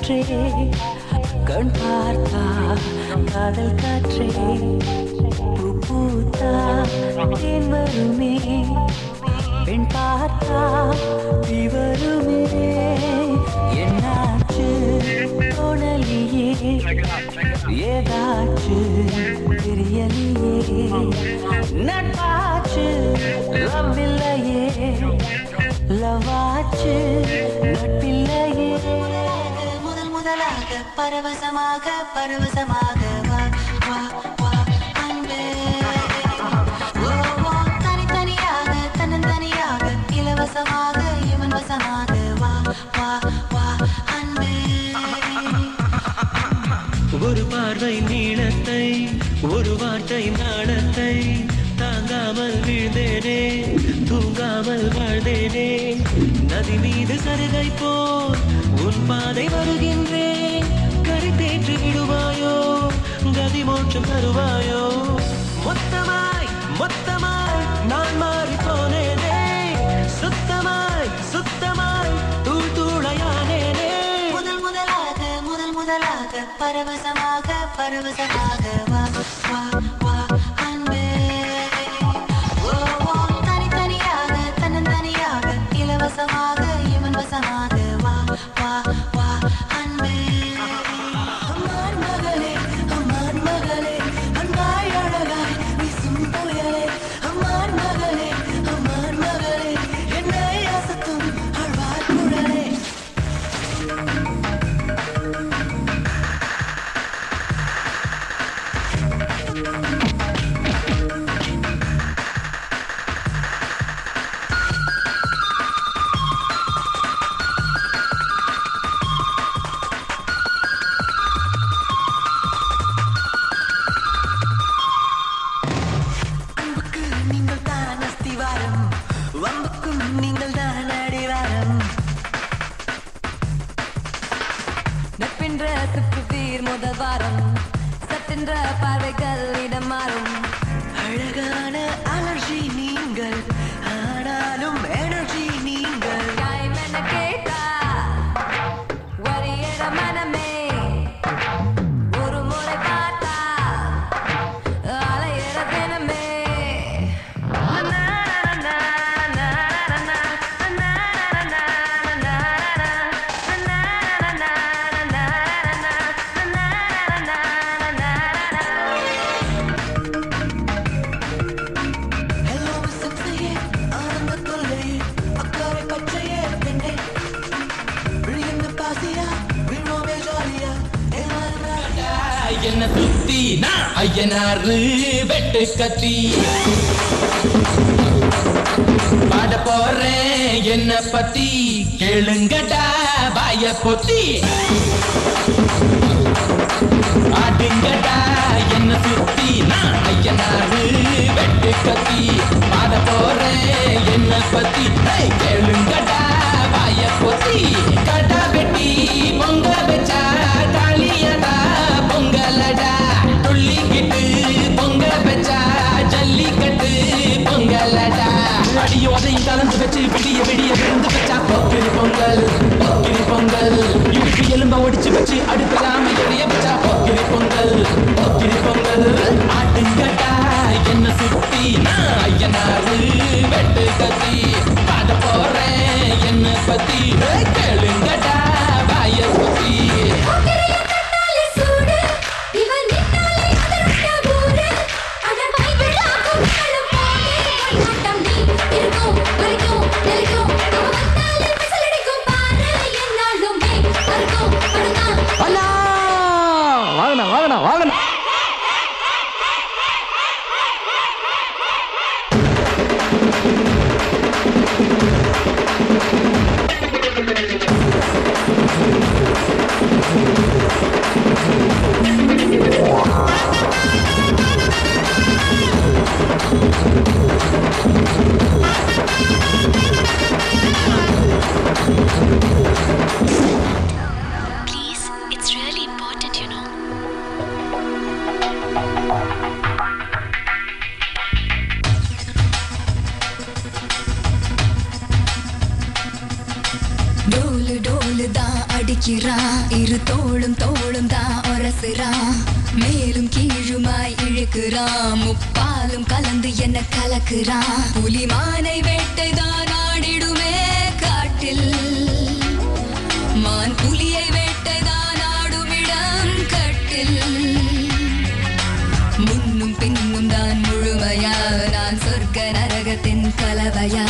காற்றே கண் பார்த்தா காதல் காற்றே பூ பூத்தா தேன் வருமே பெண் பார்த்தா தீ வருமே என்னாச்சு தோணலியே ஏதாச்சு தெரியலையே நட்பாச்சு லவ் இல்லையே லவாச்சு நட்பில்லையே முதல் முதலாக பரவசமாக பரவசமாக வா வா வா அன்பே ஓ ஓ தனித்தனியாக தன்னந்தனியாக இலவசமாக இவன் வசமாக வா வா வா அன்பே ஒரு பார்வை நீளத்தை ஒரு வார்த்தை நாணத்தை தாங்காமல் வீழ்ந்தேனே தூங்காமல் வாழ்ந்தேனே நதி மீது சருகை போல் உன் பாதை வருகின்றேன் கரை தேற்றி விடுவாயோ கதி மோட்சம் தருவாயோ மொத்தமாய் மொத்தமாய் நான் மாறி போனேனே சுத்தமாய் சுத்தமாய் தூள் தூளையானேனே முதல் முதலாக பரவசமாக பரவசமாக வா வா வா அன்பே ஓ ஓ தனித்தனியாக தன்னந்தனியாக இலவசமாக இவன் வசமாக வா வா வா அன்பே அம்மான் மகளே அன்பாய் அழகாய் வீசும் புயலே அம்மான் மகளே என்னை அசத்தும் அழ்வார் குழலே வம்புக்கும் நீங்கள் தான் அடிவாரம் நட்பென்ற சுற்றுவீர் முதல் வாரம் சட்டென்ற பார்வைகள் இடம் மாறும் அழகான அலர்ஜி நீங்கள் ஆனாலும் எனர்ஜி நீங்கள் நியாயம் என்ன கேட்டா வரியற மனமே ஒரு முறை பார்த்தா அலையிற தினமே என்ன சுத்தி நான் ஐயனாரு வெட்டு கத்தி பாட போறேன் என்ன பத்தி கேளுங்கடா வாய பொத்தி ஆடுங்கடா என்ன சுத்தி நான் ஐயனாரு வெட்டு கத்தி பாட போறேன் என்ன பத்தி கேளுங்கடா வாய பொத்தி கடா வெட்டி பொங்க வச்சா காளியடா பொங்கலடா துள்ளிக்கிட்டு பொங்க வச்சா ஜல்லிக்கட்டு பொங்கலடா அடியோதையும் கலந்து வச்சு விடிய விடிய விருந்து வச்சா பொக்கிரி பொங்கல் இடுப்பு எலும்ப ஒடிச்சு வச்சு அடுப்பலாம எரிய வச்சா பொக்கிரி பொங்கல் ஆட்டுங்கட்டா என்ன சுத்தி நான் ஐயனாரு வெட்டு கத்தி பாட போறேன் என்ன பத்தி கேளுங்கடா வாய சுத்தி வாங்கண்ணா அடிக்கிறான் இரு தோளும் தான் ஒரசுறான் மேலும் கீழுமாய் இழுக்கிறான் முப்பாலும் கலந்து என்ன கலக்குறான் புலிமானை வேட்டைதான் ஆடிடுமே காட்டில் மான் புலியை வேட்டைதான் ஆடுமிடம் கட்டில் முன்னும் பின்னும் தான் முழுமையா நான் சொர்க்க நரகத்தின் கலவையா